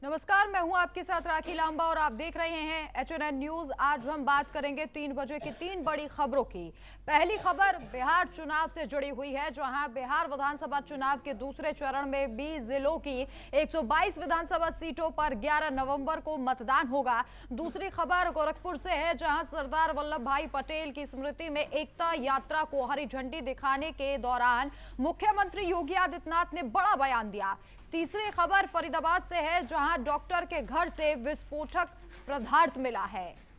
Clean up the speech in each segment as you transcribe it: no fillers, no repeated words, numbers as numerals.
नमस्कार, मैं हूं आपके साथ राखी लांबा और आप देख रहे हैं HNN न्यूज। आज हम बात करेंगे 3 बजे की 3 बड़ी खबरों की। पहली खबर बिहार चुनाव से जुड़ी हुई है, जहां बिहार विधानसभा चुनाव के दूसरे चरण में 20 जिलों की 122 विधानसभा सीटों पर 11 नवंबर को मतदान होगा। दूसरी खबर गोरखपुर से है, जहां सरदार वल्लभ भाई पटेल की स्मृति में एकता यात्रा को हरी झंडी दिखाने के दौरान मुख्यमंत्री योगी आदित्यनाथ ने बड़ा बयान दिया। तीसरी खबर फरीदाबाद से है, जहां डॉक्टर के घर से विस्फोटक पदार्थ मिला है।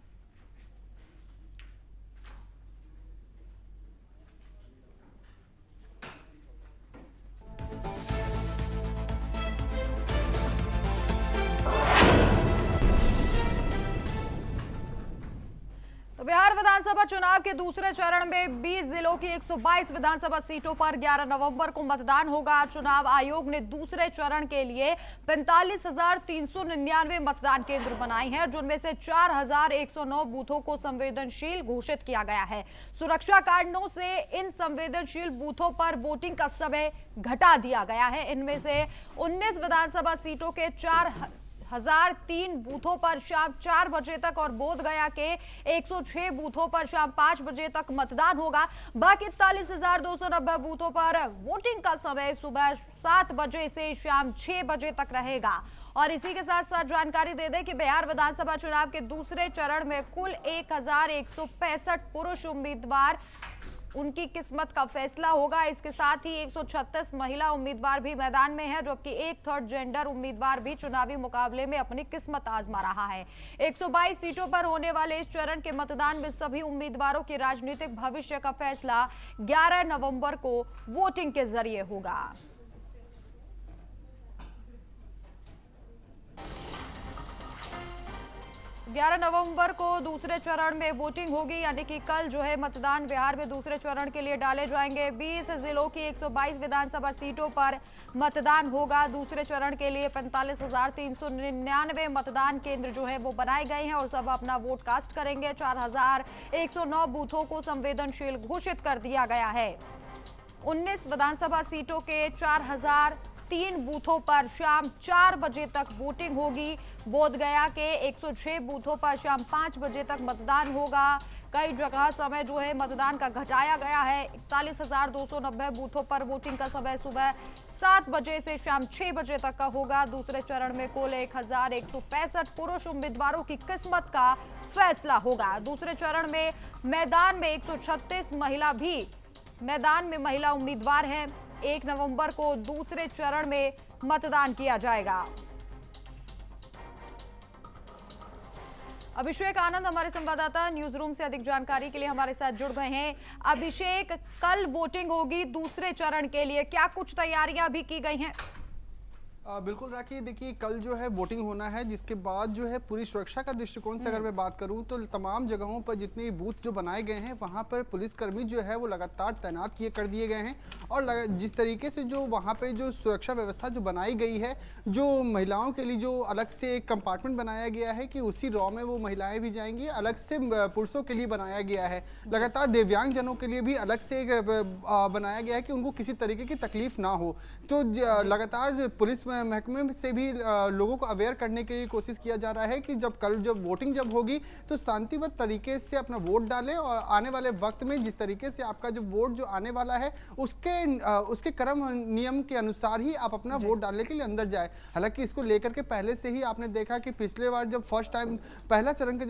तो बिहार विधानसभा चुनाव के दूसरे चरण में 20 जिलों की 122 विधानसभा सीटों पर 11 नवंबर को मतदान होगा। चुनाव आयोग ने दूसरे चरण के लिए 45,399 मतदान केंद्र बनाए हैं, जिनमें से 4,109 बूथों को संवेदनशील घोषित किया गया है। सुरक्षा कारणों से इन संवेदनशील बूथों पर वोटिंग का समय घटा दिया गया है। इनमें से 19 विधानसभा सीटों के 4,003 बूथों पर शाम 4 बजे तक और बोधगया के 106 बूथों पर शाम 5 बजे तक मतदान होगा। बाकी 41,290 बूथों पर वोटिंग का समय सुबह 7 बजे से शाम 6 बजे तक रहेगा। और इसी के साथ साथ जानकारी दे दें कि बिहार विधानसभा चुनाव के दूसरे चरण में कुल 1,165 पुरुष उम्मीदवार उनकी किस्मत का फैसला होगा। इसके साथ ही 136 महिला उम्मीदवार भी मैदान में है, जबकि एक थर्ड जेंडर उम्मीदवार भी चुनावी मुकाबले में अपनी किस्मत आजमा रहा है। 122 सीटों पर होने वाले इस चरण के मतदान में सभी उम्मीदवारों के राजनीतिक भविष्य का फैसला 11 नवंबर को वोटिंग के जरिए होगा। 11 नवंबर को दूसरे चरण में वोटिंग होगी, यानी कि कल जो है मतदान बिहार में दूसरे चरण के लिए डाले जाएंगे। 20 जिलों की 122 विधानसभा सीटों पर मतदान होगा। दूसरे चरण के लिए 45,399 मतदान केंद्र जो है वो बनाए गए हैं और सब अपना वोट कास्ट करेंगे। 4,109 बूथों को संवेदनशील घोषित कर दिया गया है। 19 विधानसभा सीटों के 4,003 बूथों पर शाम 4 बजे तक वोटिंग होगी। बोधगया के 106 बूथों पर शाम 5 बजे तक मतदान होगा। कई जगह समय जो है मतदान का घटाया गया है। 41,290 बूथों पर वोटिंग का समय सुबह 7 बजे से शाम 6 बजे तक का होगा। दूसरे चरण में कुल 1,165 पुरुष उम्मीदवारों की किस्मत का फैसला होगा। दूसरे चरण में मैदान में 136 मैदान में महिला उम्मीदवार हैं। 1 नवंबर को दूसरे चरण में मतदान किया जाएगा। अभिषेक आनंद हमारे संवाददाता न्यूज रूम से अधिक जानकारी के लिए हमारे साथ जुड़ गए हैं। अभिषेक, कल वोटिंग होगी दूसरे चरण के लिए, क्या कुछ तैयारियां भी की गई हैं? बिल्कुल राखी, देखिए कल जो है वोटिंग होना है, जिसके बाद जो है पूरी सुरक्षा का दृष्टिकोण से अगर मैं बात करूं तो तमाम जगहों पर जितने बूथ जो बनाए गए हैं वहां पर पुलिसकर्मी जो है वो लगातार तैनात कर दिए गए हैं। और जिस तरीके से जो वहां पे जो सुरक्षा व्यवस्था जो बनाई गई है, जो महिलाओं के लिए जो अलग से एक कंपार्टमेंट बनाया गया है कि उसी रॉ में वो महिलाएं भी जाएंगी, अलग से पुरुषों के लिए बनाया गया है। लगातार दिव्यांग जनों के लिए भी अलग से बनाया गया है कि उनको किसी तरीके की तकलीफ ना हो। तो लगातार पुलिस महकमे से भी लोगों को अवेयर करने के लिए कोशिश किया जा रहा है कि जब वोटिंग होगी तो शांतिबद्ध तरीके से अपना वोट डालें और आने वाले वक्त में जिस तरीके से आपका जो वोट जो आने वाला है उसके क्रम नियम के अनुसार ही आप अपना वोट डालने के लिए अंदर जाए। हालांकि इसको लेकर के पहले से ही आपने देखा कि पिछले बार जब फर्स्ट टाइम पहले चरण का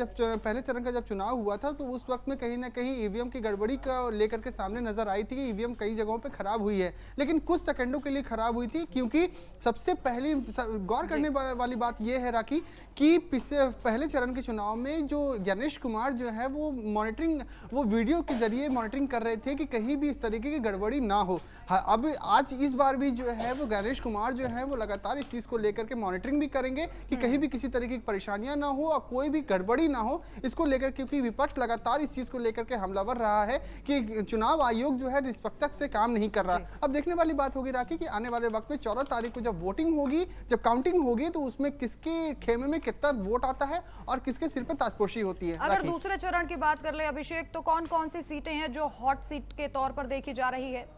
जब चुनाव हुआ था तो उस वक्त में कहीं ना कहीं ईवीएम की गड़बड़ी का लेकर के सामने नजर आई थी कि ईवीएम कई जगहों पर खराब हुई है, लेकिन कुछ सेकंडों के लिए खराब हुई थी। क्योंकि सबसे पहली गौर करने वाली बात यह है राखी कि पहले चरण के चुनाव में जो गणेश कुमार जो है वो वीडियो के जरिए मॉनिटरिंग कर रहे थे कि कहीं भी इस तरीके की गड़बड़ी ना हो। अब आज इस बार भी जो है वो गणेश कुमार जो है वो लगातार इस चीज को लेकर के मॉनिटरिंग भी करेंगे कि कहीं भी किसी तरीके की परेशानियां ना हो और कोई भी गड़बड़ी ना हो इसको लेकर, क्योंकि विपक्ष लगातार इस चीज को लेकर के हमलावर रहा है कि चुनाव आयोग जो है निष्पक्षता से काम नहीं कर रहा। अब देखने वाली बात होगी राखी कि आने वाले वक्त में 14 तारीख को जब वोटिंग होगी, जब काउंटिंग होगी तो उसमें किसके खेमे में कितना वोट आता है और किसके सिर पे ताजपोशी होती है। अगर दूसरे चरण की बात कर ले अभिषेक, तो कौन कौन सी सीटें हैं जो हॉट सीट के तौर पर देखी जा रही है?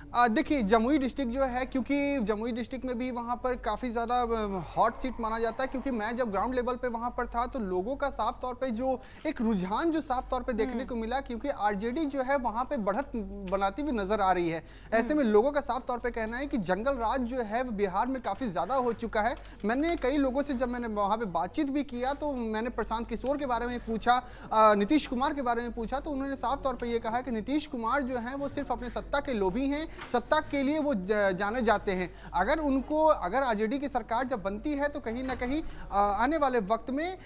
देखिए जमुई डिस्ट्रिक्ट जो है, क्योंकि जमुई डिस्ट्रिक्ट में भी वहाँ पर काफ़ी ज़्यादा हॉट सीट माना जाता है, क्योंकि मैं जब ग्राउंड लेवल पे वहाँ पर था तो लोगों का साफ तौर पे जो एक रुझान जो साफ तौर पे देखने को मिला, क्योंकि आरजेडी जो है वहाँ पे बढ़त बनाती हुई नजर आ रही है। ऐसे में लोगों का साफ तौर पे कहना है कि जंगल राज जो है बिहार में काफ़ी ज़्यादा हो चुका है। मैंने कई लोगों से जब मैंने वहाँ पे बातचीत भी किया तो मैंने प्रशांत किशोर के बारे में पूछा, नीतीश कुमार के बारे में पूछा, तो उन्होंने साफ तौर पर यह कहा कि नीतीश कुमार जो है वो सिर्फ अपने सत्ता के लोभी हैं, सत्ता के लिए वो जाने जाते हैं। अगर आरजेडी की सरकार जब बनती है तो कहीं ना कहीं आने वाले वक्त में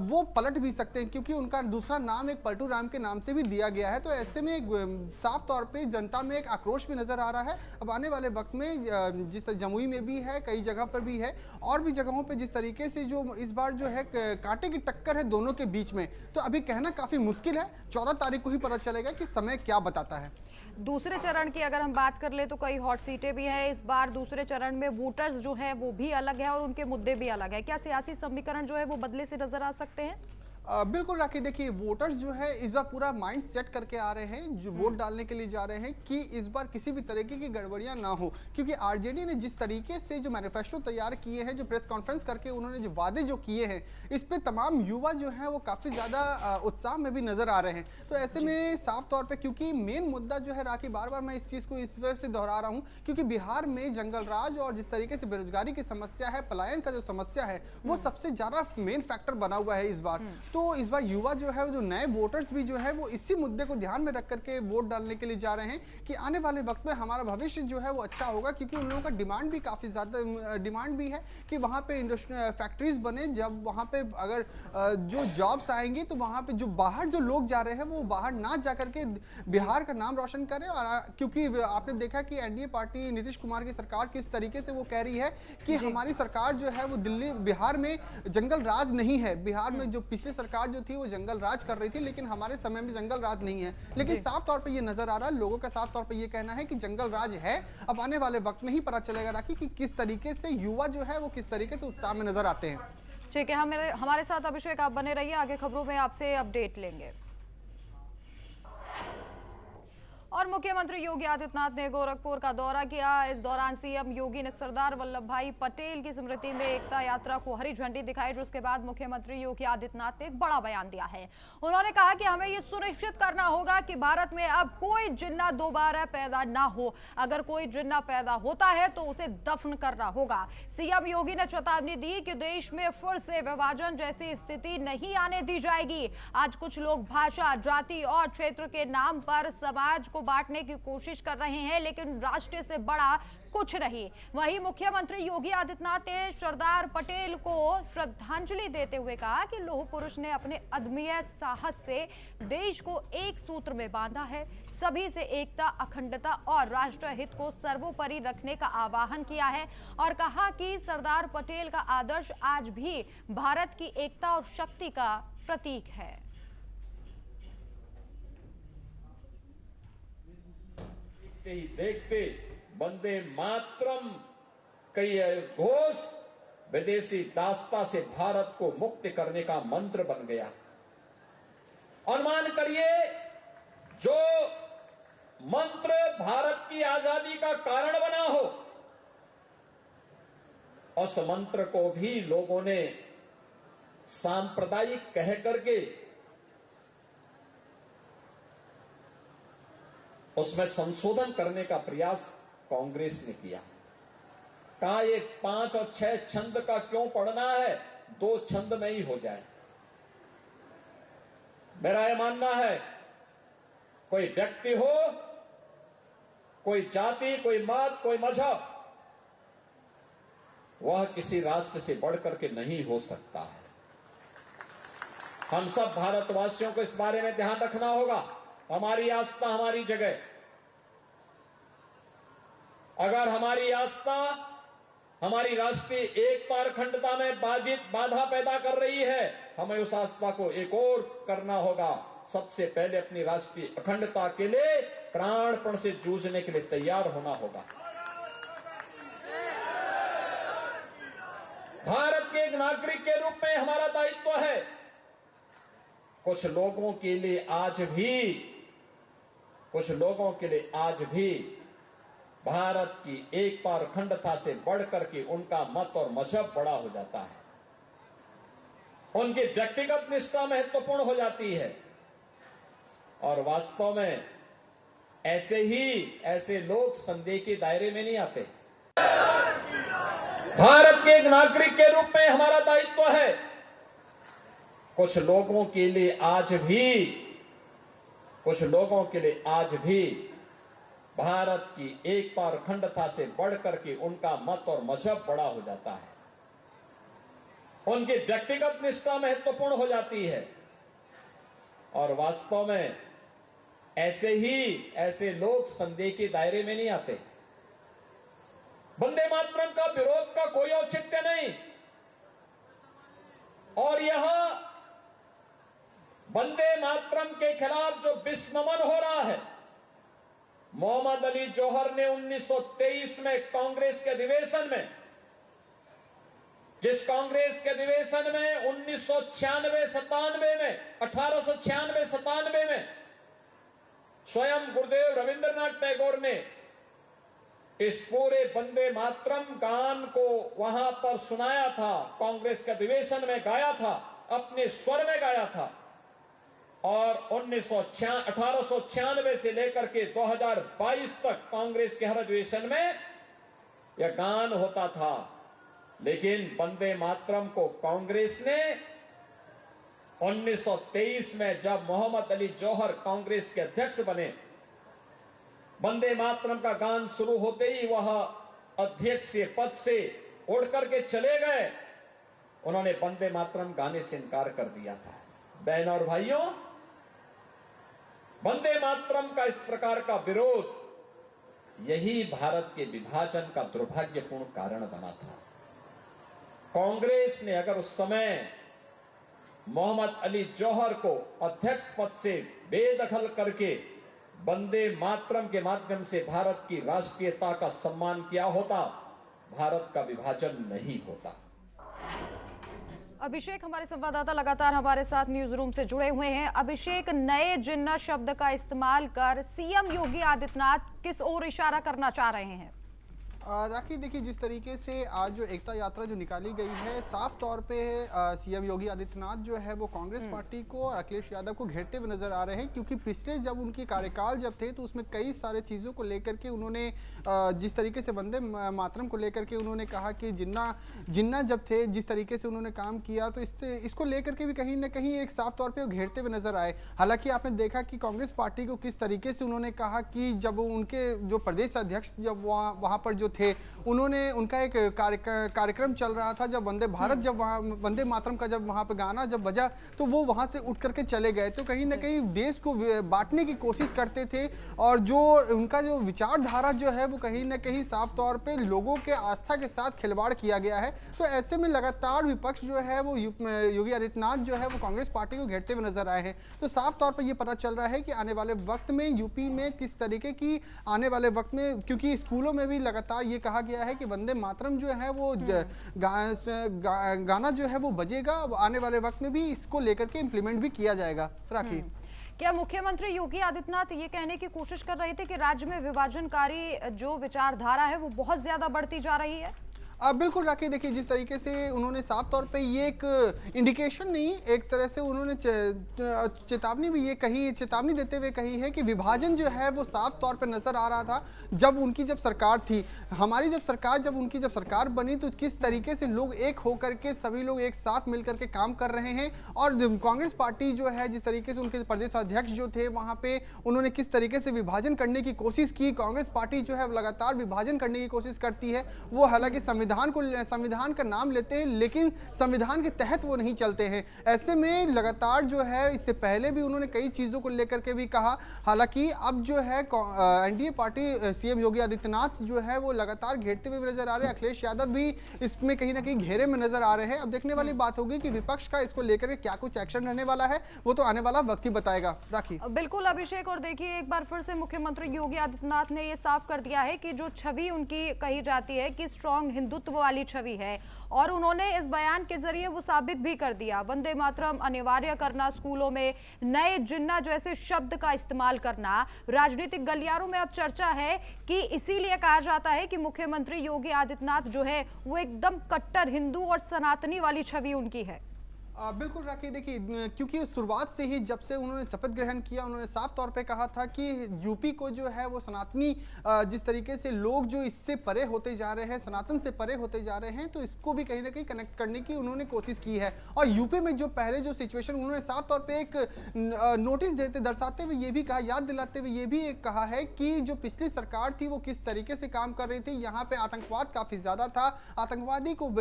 वो पलट भी सकते हैं, क्योंकि उनका दूसरा नाम एक पलटू राम के नाम से भी दिया गया है। तो ऐसे में साफ तौर पे जनता में एक आक्रोश भी नजर आ रहा है। अब आने वाले वक्त में जिस जमुई में भी है, कई जगह पर भी है, और भी जगहों पर जिस तरीके से जो इस बार जो है कांटे की टक्कर है दोनों के बीच में, तो अभी कहना काफी मुश्किल है। 14 तारीख को ही पता चलेगा कि समय क्या बताता है। दूसरे चरण की अगर हम बात कर ले तो कई हॉट सीटें भी हैं। इस बार दूसरे चरण में वोटर्स जो है वो भी अलग है और उनके मुद्दे भी अलग है। क्या सियासी समीकरण जो है वो बदले से नजर आ सकते हैं? बिल्कुल राखी, देखिए वोटर्स जो है इस बार पूरा माइंड सेट करके आ रहे हैं, जो वोट डालने के लिए जा रहे हैं कि इस बार किसी भी तरीके की गड़बड़ियां ना हो, क्योंकि आरजेडी ने जिस तरीके से जो मैनिफेस्टो तैयार किए हैं, जो प्रेस कॉन्फ्रेंस करके उन्होंने जो वादे जो किए हैं, इस पे तमाम युवा जो है वो काफ़ी ज़्यादा उत्साह में भी नजर आ रहे हैं। तो ऐसे में साफ तौर पर, क्योंकि मेन मुद्दा जो है राखी, बार बार मैं इस चीज़ को इस वजह से दोहरा रहा हूँ क्योंकि बिहार में जंगल राज और जिस तरीके से बेरोजगारी की समस्या है, पलायन का जो समस्या है, वो सबसे ज़्यादा मेन फैक्टर बना हुआ है इस बार। तो इस बार युवा जो है, जो नए वोटर्स भी जो है वो इसी मुद्दे को ध्यान में रख करके वोट डालने के लिए जा रहे हैं कि आने वाले वक्त में हमारा भविष्य जो है वो अच्छा होगा, क्योंकि उन लोगों का डिमांड भी काफ़ी ज़्यादा डिमांड भी है कि वहाँ पे इंडस्ट्री फैक्ट्रीज बने। जब वहाँ पे अगर जो जॉब्स आएंगी तो वहाँ पे जो बाहर जो लोग जा रहे हैं वो बाहर ना जा करके बिहार का नाम रोशन करें। और क्योंकि आपने देखा कि एनडीए पार्टी नीतीश कुमार की सरकार किस तरीके से वो कह रही है कि हमारी सरकार जो है वो बिहार में जंगल राज नहीं है। बिहार में जो पिछली सरकार जो थी वो जंगल राज कर रही थी, लेकिन हमारे समय में जंगल राज नहीं है। लेकिन साफ तौर पे ये नजर आ रहा है, लोगों का साफ तौर पे ये कहना है कि जंगल राज है। अब आने वाले वक्त में ही पता चलेगा राखी कि किस तरीके से युवा जो है वो किस तरीके से उत्साह में नजर आते हैं। ठीक है, हमारे साथ अभिषेक आप बने रहिए, आगे खबरों में आपसे अपडेट लेंगे। और मुख्यमंत्री योगी आदित्यनाथ ने गोरखपुर का दौरा किया। इस दौरान सीएम योगी ने सरदार वल्लभ भाई पटेल की स्मृति में एकता यात्रा को हरी झंडी दिखाई, जिसके बाद मुख्यमंत्री योगी आदित्यनाथ ने एक बड़ा बयान दिया है। उन्होंने कहा कि हमें यह सुनिश्चित करना होगा कि भारत में अब कोई जिन्ना दोबारा पैदा ना हो। अगर कोई जिन्ना पैदा होता है तो उसे दफन करना होगा। सीएम योगी ने चेतावनी दी कि देश में फिर से विभाजन जैसी स्थिति नहीं आने दी जाएगी। आज कुछ लोग भाषा, जाति और क्षेत्र के नाम पर समाज को बांटने की कोशिश कर रहे हैं, लेकिन राष्ट्र से बड़ा कुछ नहीं। वहीं मुख्यमंत्री योगी आदित्यनाथ ने सरदार पटेल को श्रद्धांजलि देते हुए कहा कि लौह पुरुष ने अपने अदम्य साहस से देश को एक सूत्र में बांधा है। सभी से एकता, अखंडता और राष्ट्रहित को सर्वोपरि रखने का आह्वान किया है और कहा कि सरदार पटेल का आदर्श आज भी भारत की एकता और शक्ति का प्रतीक है। देखते वंदे मातरम कई घोष विदेशी दासता से भारत को मुक्त करने का मंत्र बन गया। अनुमान करिए, जो मंत्र भारत की आजादी का कारण बना हो, उस मंत्र को भी लोगों ने सांप्रदायिक कह करके उसमें संशोधन करने का प्रयास कांग्रेस ने किया। कहा ये 5 और 6 छंद का क्यों पढ़ना है, 2 छंद में ही हो जाए। मेरा यह मानना है, कोई व्यक्ति हो, कोई जाति, कोई मत, कोई मजहब, वह किसी राष्ट्र से बढ़कर के नहीं हो सकता है। हम सब भारतवासियों को इस बारे में ध्यान रखना होगा। हमारी आस्था हमारी जगह। अगर हमारी आस्था हमारी राष्ट्रीय एकता और अखंडता में बाधा पैदा कर रही है, हमें उस आस्था को एक और करना होगा। सबसे पहले अपनी राष्ट्रीय अखंडता के लिए प्राणपण से जूझने के लिए तैयार होना होगा। भारत के एक नागरिक के रूप में हमारा दायित्व है। कुछ लोगों के लिए आज भी भारत की एकता और अखंडता से बढ़कर के उनका मत और मजहब बड़ा हो जाता है, उनकी व्यक्तिगत निष्ठा महत्वपूर्ण हो जाती है। और वास्तव में ऐसे लोग संदेह के दायरे में नहीं आते। भारत के एक नागरिक के रूप में हमारा दायित्व है कुछ लोगों के लिए आज भी भारत की एकता और अखंडता से बढ़कर के उनका मत और मजहब बड़ा हो जाता है, उनकी व्यक्तिगत निष्ठा महत्वपूर्ण हो जाती है। और वास्तव में ऐसे लोग संदेह के दायरे में नहीं आते। वंदे मातरम का विरोध का कोई औचित्य नहीं। और यह वंदे मातरम के खिलाफ जो विश्व नमन हो रहा है, मोहम्मद अली जौहर ने 1923 में कांग्रेस के अधिवेशन में, जिस कांग्रेस के अधिवेशन में 1896-97 में स्वयं गुरुदेव रविंद्रनाथ टैगोर ने इस पूरे वंदे मातरम गान को वहां पर सुनाया था, कांग्रेस के अधिवेशन में गाया था, अपने स्वर में गाया था। और 1896 से लेकर के 2022 तक कांग्रेस के हर अधिवेशन में यह गान होता था। लेकिन वंदे मातरम को कांग्रेस ने 1923 में जब मोहम्मद अली जौहर कांग्रेस के अध्यक्ष बने, वंदे मातरम का गान शुरू होते ही वह अध्यक्ष के पद से उड़ करके चले गए। उन्होंने वंदे मातरम गाने से इनकार कर दिया था। बहनों और भाइयों, वंदे मातरम का इस प्रकार का विरोध यही भारत के विभाजन का दुर्भाग्यपूर्ण कारण बना था। कांग्रेस ने अगर उस समय मोहम्मद अली जौहर को अध्यक्ष पद से बेदखल करके वंदे मातरम के माध्यम से भारत की राष्ट्रीयता का सम्मान किया होता, भारत का विभाजन नहीं होता। अभिषेक, हमारे संवाददाता लगातार हमारे साथ न्यूज रूम से जुड़े हुए हैं। अभिषेक, नए जिन्ना शब्द का इस्तेमाल कर सीएम योगी आदित्यनाथ किस ओर इशारा करना चाह रहे हैं? राखी, देखिए, जिस तरीके से आज जो एकता यात्रा जो निकाली गई है, साफ तौर पे सीएम योगी आदित्यनाथ जो है वो कांग्रेस पार्टी को और अखिलेश यादव को घेरते हुए नजर आ रहे हैं। क्योंकि पिछले जब उनकी कार्यकाल जब थे तो उसमें कई सारे चीज़ों को लेकर के उन्होंने जिस तरीके से वंदे मातरम को लेकर के उन्होंने कहा कि जिन्ना जब थे, जिस तरीके से उन्होंने काम किया, तो इसको लेकर के भी कहीं ना कहीं एक साफ तौर पर घेरते हुए नजर आए। हालांकि आपने देखा कि कांग्रेस पार्टी को किस तरीके से उन्होंने कहा कि जब उनके जो प्रदेश अध्यक्ष जब वहाँ पर जो थे, उन्होंने उनका एक कार्यक्रम चल रहा था, जब वंदे भारत जब वहाँ वंदे मातरम का जब वहाँ पे गाना जब बजा तो वो वहाँ से उठ करके चले गए। तो कहीं ना कहीं देश को बांटने की कोशिश करते थे। और जो उनका जो विचारधारा जो है वो कहीं ना कहीं साफ तौर पे लोगों के आस्था के साथ खिलवाड़ किया गया है। तो ऐसे में लगातार विपक्ष जो है वो योगी आदित्यनाथ जो है वो कांग्रेस पार्टी को घेरते हुए नजर आए हैं। तो साफ तौर पर यह पता चल रहा है कि आने वाले वक्त में यूपी में किस तरीके की आने वाले वक्त में, क्योंकि स्कूलों में भी लगातार ये कहा गया है कि वंदे मातरम जो है वो गाना जो है वो बजेगा, आने वाले वक्त में भी इसको लेकर के इम्प्लीमेंट भी किया जाएगा। राखी, क्या मुख्यमंत्री योगी आदित्यनाथ ये कहने की कोशिश कर रहे थे कि राज्य में विभाजनकारी जो विचारधारा है वो बहुत ज्यादा बढ़ती जा रही है? बिल्कुल राखी, देखिए, जिस तरीके से उन्होंने साफ तौर पे ये एक इंडिकेशन नहीं, एक तरह से उन्होंने चेतावनी भी ये कही, चेतावनी देते हुए कही है कि विभाजन जो है वो साफ तौर पे नजर आ रहा था जब उनकी जब सरकार थी। हमारी जब उनकी सरकार बनी तो किस तरीके से लोग एक होकर के सभी लोग एक साथ मिलकर के काम कर रहे हैं। और कांग्रेस पार्टी जो है जिस तरीके से उनके प्रदेश अध्यक्ष जो थे वहाँ पे उन्होंने किस तरीके से विभाजन करने की कोशिश की। कांग्रेस पार्टी जो है लगातार विभाजन करने की कोशिश करती है। वो हालांकि संविधान का नाम लेते हैं लेकिन संविधान के तहत वो नहीं चलते हैं। ऐसे में लगातार जो है इससे पहले भी उन्होंने कई चीजों को लेकर के भी कहा। हालांकि अब जो है NDA party CM Yogi Adityanath जो है वो लगातार घेरते हुए नजर आ रहे हैं। अखिलेश यादव भी इसमें कहीं ना कहीं घेरे में नजर आ रहे हैं। अब देखने वाली बात होगी कि विपक्ष का इसको लेकर के क्या कुछ एक्शन रहने वाला है, वो तो आने वाला वक्त ही बताएगा। राखी, बिल्कुल अभिषेक, और देखिए एक बार फिर से मुख्यमंत्री योगी आदित्यनाथ ने ये साफ कर दिया है कि जो छवि उनकी कही जाती है कि स्ट्रॉन्ग हिंदुत्व हिंदुत्व वाली छवि है। और उन्होंने इस बयान के जरिए वो साबित भी कर दिया। वंदे मातरम अनिवार्य करना, स्कूलों में नए जिन्ना जैसे शब्द का इस्तेमाल करना राजनीतिक गलियारों में अब चर्चा है कि इसीलिए कहा जाता है कि मुख्यमंत्री योगी आदित्यनाथ जो है वो एकदम कट्टर हिंदू और सनातनी वाली छवि उनकी है। बिल्कुल राखी, देखिए क्योंकि शुरुआत से ही जब से उन्होंने शपथ ग्रहण किया, उन्होंने साफ तौर पे कहा था कि यूपी को जो है वो सनातनी, जिस तरीके से लोग जो इससे परे होते जा रहे हैं, सनातन से परे होते जा रहे हैं, तो इसको भी कहीं ना कहीं कनेक्ट करने की उन्होंने कोशिश की है। और यूपी में जो पहले जो सिचुएशन, उन्होंने साफ तौर पर एक नोटिस देते दर्शाते हुए ये भी कहा, याद दिलाते हुए ये भी एक कहा है कि जो पिछली सरकार थी वो किस तरीके से काम कर रही थी। यहाँ पे आतंकवाद काफी ज्यादा था, आतंकवादी को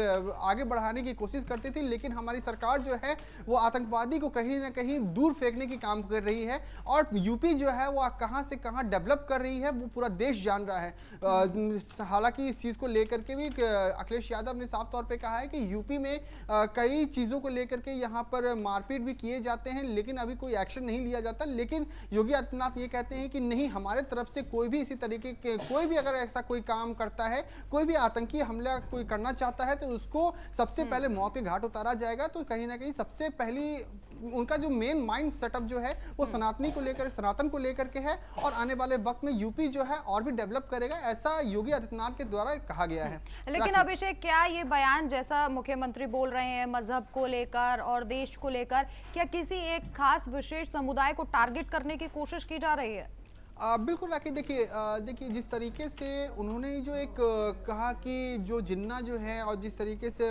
आगे बढ़ाने की कोशिश करती थी, लेकिन हमारी सरकार जो है वो आतंकवादी को कहीं ना कहीं दूर फेंकने की काम कर रही है। और यूपी जो है वो कहां से कहां डेवलप कर रही है वो पूरा देश जान रहा है। हालांकि इस चीज को लेकर के भी अखिलेश यादव ने साफ तौर पे कहा है कि यूपी में कई चीजों को लेकर के यहाँ पर मारपीट भी किए जाते हैं, लेकिन अभी कोई एक्शन नहीं लिया जाता। लेकिन योगी आदित्यनाथ ये कहते हैं कि नहीं, हमारे तरफ से कोई भी इसी तरीके के, कोई भी अगर ऐसा कोई काम करता है, कोई भी आतंकी हमला कोई करना चाहता है, तो उसको सबसे पहले मौत के घाट उतारा जाएगा। तो कहीं ना कहीं सबसे पहली उनका जो मेन माइंड सेटअप जो है वो सनातनी को लेकर, सनातन को लेकर के है। और आने वाले वक्त में यूपी जो है और भी डेवलप करेगा, ऐसा योगी आदित्यनाथ के द्वारा कहा गया है। लेकिन अभिषेक, क्या ये बयान जैसा मुख्यमंत्री बोल रहे हैं मजहब को लेकर और देश को लेकर, क्या किसी एक खास विशेष समुदाय को टारगेट करने की कोशिश की जा रही है? बिल्कुल राखी, देखिए जिस तरीके से उन्होंने जो एक कहा कि जो जिन्ना जो है, और जिस तरीके से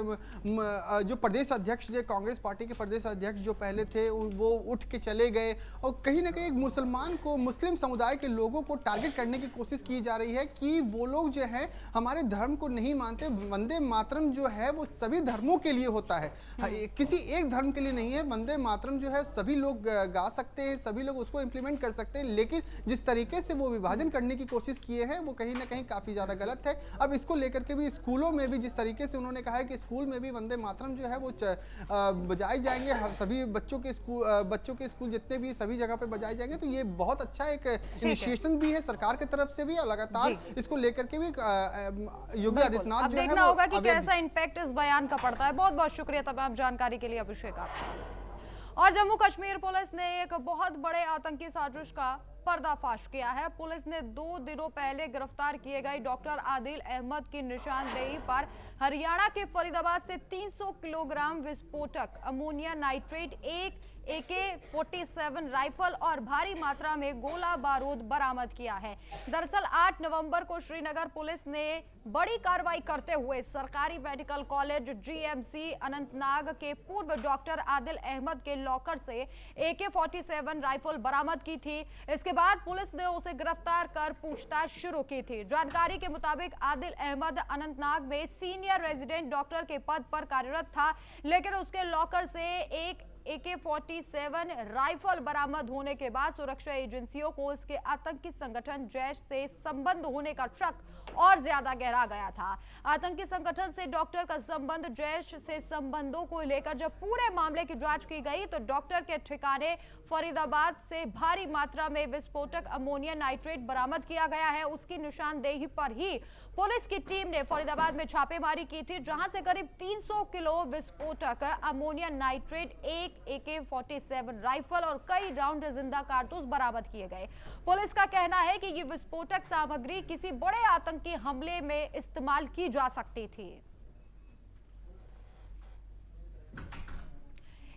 जो प्रदेश अध्यक्ष, जो कांग्रेस पार्टी के प्रदेश अध्यक्ष जो पहले थे वो उठ के चले गए, और कहीं ना कहीं एक मुसलमान को, मुस्लिम समुदाय के लोगों को टारगेट करने की कोशिश की जा रही है कि वो लोग जो है हमारे धर्म को नहीं मानते। वंदे मातरम जो है वो सभी धर्मों के लिए होता है, किसी एक धर्म के लिए नहीं है। वंदे मातरम जो है सभी लोग गा सकते हैं, सभी लोग उसको इम्प्लीमेंट कर सकते हैं, लेकिन जिस तरीके से वो विभाजन करने की कोशिश किए हैं वो कहीं ना कहीं काफी ज्यादा गलत है। अब इसको लेकर के भी स्कूलों में भी जिस तरीके से उन्होंने कहा है कि स्कूल में भी वंदे मातरम जो है वो बजाए जाएंगे, सभी बच्चों के स्कूल जितने भी सभी जगह पे बजाए जाएंगे। तो ये बहुत अच्छा एक इनिशिएशन भी है सरकार की तरफ से भी, और लगातार इसको लेकर के भी योगी आदित्यनाथ जो है देखना होगा कि कैसा इम्पैक्ट इस बयान का पड़ता है। बहुत बहुत शुक्रिया तमाम जानकारी के लिए अभिषेक आपका। और जम्मू कश्मीर पुलिस ने एक बहुत बड़े आतंकी साजिश का पर्दाफाश किया है। पुलिस ने 2 दिनों पहले गिरफ्तार किए गए डॉक्टर आदिल अहमद की निशानदेही पर हरियाणा के फरीदाबाद से 300 किलोग्राम विस्फोटक अमोनिया नाइट्रेट, एक AK-47 राइफल और भारी मात्रा में गोला बारूद बरामद किया है। दरअसल 8 नवंबर को श्रीनगर पुलिस ने बड़ी कार्रवाई करते हुए सरकारी मेडिकल कॉलेज GMC अनंतनाग के पूर्व डॉक्टर आदिल अहमद के लॉकर से AK-47 राइफल बरामद की थी। इसके बाद पुलिस ने उसे गिरफ्तार कर पूछताछ शुरू की थी। जानकारी के मुताबिक आदिल अहमद अनंतनाग में सीनियर रेजिडेंट डॉक्टर के पद पर कार्यरत था, लेकिन उसके लॉकर से एक AK-47 राइफल बरामद होने के बाद सुरक्षा एजेंसियों को इसके आतंकी संगठन जैश से संबंध होने का शक और ज्यादा गहरा गया था। आतंकी संगठन से डॉक्टर का संबंध, जैश से संबंधों को लेकर जब पूरे मामले की जांच की गई तो डॉक्टर के ठिकाने फरीदाबाद से भारी मात्रा में विस्फोटक अमोनिया नाइट्रेट बरामद किया गया है। उसकी निशानदेही पर ही पुलिस की टीम ने फरीदाबाद में छापेमारी की थी, जहां से करीब 300 किलो विस्फोटक अमोनिया नाइट्रेट, एक AK-47 राइफल और कई राउंड जिंदा कारतूस बरामद किए गए। पुलिस का कहना है कि ये विस्फोटक सामग्री किसी बड़े आतंकी हमले में इस्तेमाल की जा सकती थी।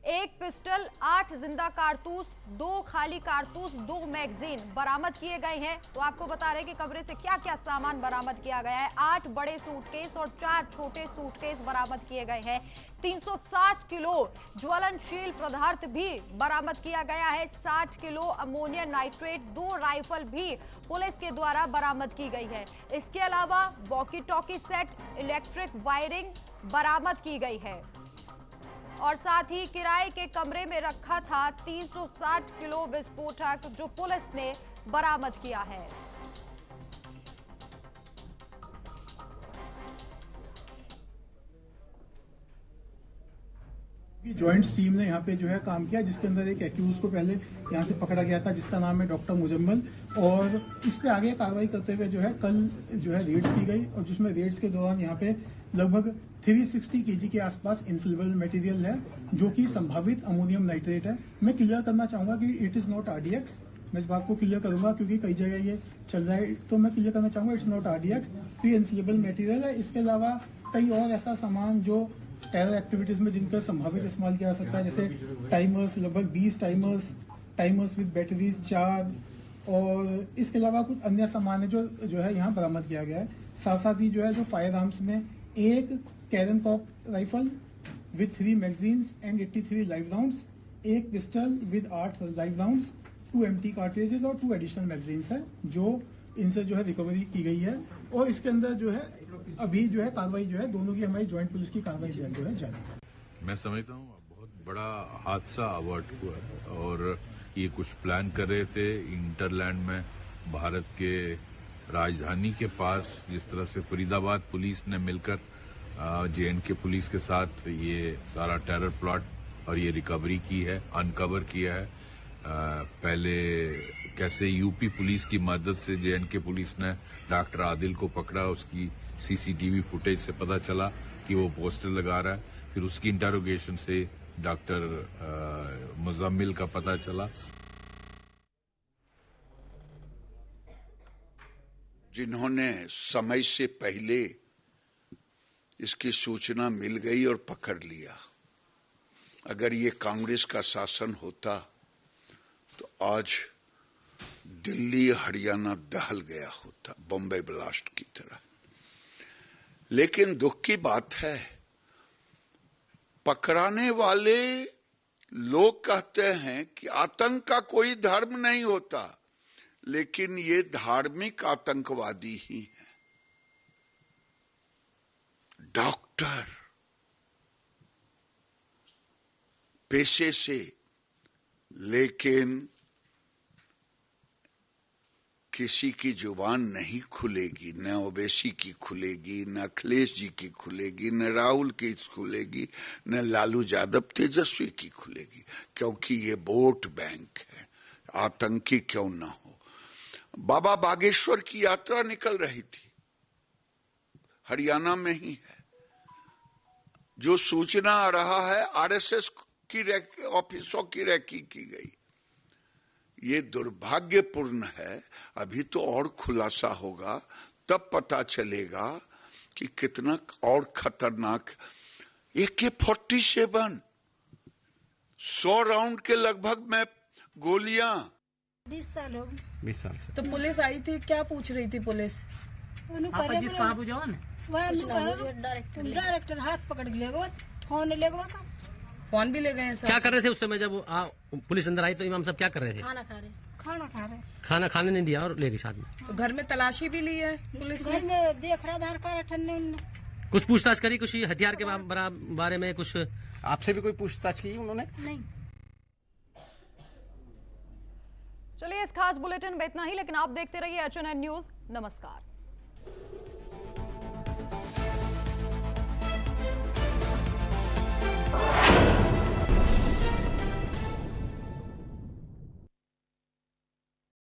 एक पिस्टल, 8 जिंदा कारतूस, 2 खाली कारतूस, 2 मैगजीन बरामद किए गए हैं। तो आपको बता रहे हैं कि कमरे से क्या क्या सामान बरामद किया गया है। 8 बड़े सूटकेस और 4 छोटे सूटकेस बरामद किए गए हैं। 360 किलो ज्वलनशील पदार्थ भी बरामद किया गया है। 60 किलो अमोनिया नाइट्रेट, 2 राइफल भी पुलिस के द्वारा बरामद की गई है। इसके अलावा walkie talkie set, electric wiring बरामद की गई है। और साथ ही किराए के कमरे में रखा था 360 किलो विस्फोटक, जो पुलिस ने बरामद किया है। जॉइंट टीम ने यहाँ पे जो है काम किया, जिसके अंदर एक एक्यूज को पहले यहाँ से पकड़ा गया था, जिसका नाम है डॉक्टर मुजम्मल, और इस पे आगे कार्रवाई करते हुए जो है कल जो है रेड्स की गई, और जिसमें रेड्स के दौरान यहाँ पे लगभग 360 केजी के आसपास इनफ्लेमेबल मटेरियल है, जो कि संभावित अमोनियम नाइट्रेट है। मैं क्लियर करना चाहूंगा कि इट इज नॉट आरडीएक्स। मैं इस बात को क्लियर करूंगा क्योंकि कई जगह ये चल रहा है, तो मैं क्लियर करना चाहूंगा इट्स नॉट आरडीएक्स। तो ये इनफ्लेमेबल मटेरियल है। इसके अलावा कई और ऐसा सामान जो टेरर एक्टिविटीज में जिनका संभावित इस्तेमाल किया जा सकता है, जैसे टाइमर्स, लगभग 20 टाइमर्स विद बैटरीज 4, और इसके अलावा कुछ अन्य सामान है जो है यहाँ बरामद किया गया है। साथ साथ ही जो है जो फायर आर्म्स में एक कैरन कॉक rifle with 3 magazines and 83 live rounds, एक pistol with 8 live rounds, 2 empty cartridges और 2 एडिशनल मैगजीन्स है, जो इनसे जो है रिकवरी की गई है। और इसके अंदर जो है अभी जो है कार्रवाई जो है दोनों की हमारी ज्वाइंट पुलिस की कार्रवाई जो है जारी है। मैं समझता हूँ बहुत बड़ा हादसा अवर्ट हुआ है, और ये कुछ प्लान कर रहे थे इंटरलैंड में, भारत के राजधानी के पास, जिस तरह से फरीदाबाद पुलिस ने मिलकर JNK पुलिस के साथ ये सारा टेरर प्लॉट और ये रिकवरी की है, अनकवर किया है। पहले कैसे यूपी पुलिस की मदद से JNK पुलिस ने डॉक्टर आदिल को पकड़ा, उसकी CCTV फुटेज से पता चला कि वो पोस्टर लगा रहा है, फिर उसकी इंटरोगेशन से डॉक्टर मुजम्मिल का पता चला। जिन्होंने समय से पहले इसकी सूचना मिल गई और पकड़ लिया, अगर ये कांग्रेस का शासन होता तो आज दिल्ली हरियाणा दहल गया होता, बॉम्बे ब्लास्ट की तरह। लेकिन दुख की बात है, पकड़ाने वाले लोग कहते हैं कि आतंक का कोई धर्म नहीं होता, लेकिन ये धार्मिक आतंकवादी ही है। डॉक्टर पेशे से, लेकिन किसी की जुबान नहीं खुलेगी, न ओवैसी की खुलेगी, न अखिलेश जी की खुलेगी, न राहुल की खुलेगी, न लालू यादव तेजस्वी की खुलेगी, क्योंकि ये वोट बैंक है। आतंकी क्यों ना हो। बाबा बागेश्वर की यात्रा निकल रही थी, हरियाणा में ही है। जो सूचना आ रहा है RSS की ऑफिसों की रैकी की गई, ये दुर्भाग्यपूर्ण है। अभी तो और खुलासा होगा, तब पता चलेगा कि कितना और खतरनाक। AK-47 100 राउंड के लगभग में गोलियां। 20 साल हो गए। 20 साल से। तो पुलिस आई थी, क्या पूछ रही थी पुलिस? डायरेक्टर हाथ पकड़ के ले गए, फोन ले गए, फोन भी ले गए हैं। क्या कर रहे थे उस समय जब पुलिस अंदर आई? तो इमाम साहब क्या कर रहे थे? खाना खा रहे। खाना खाने नहीं दिया और ले गई साथ में। तो घर में तलाशी भी ली है पुलिस घर में देख रहा आधार कार्ड ठन्ने उन्होंने। कुछ पूछताछ करी, कुछ हथियार के बारे में कुछ आपसे भी कोई पूछताछ की उन्होंने? नहीं। चलिए, इस खास बुलेटिन में इतना ही, लेकिन आप देखते रहिए HNN न्यूज। नमस्कार।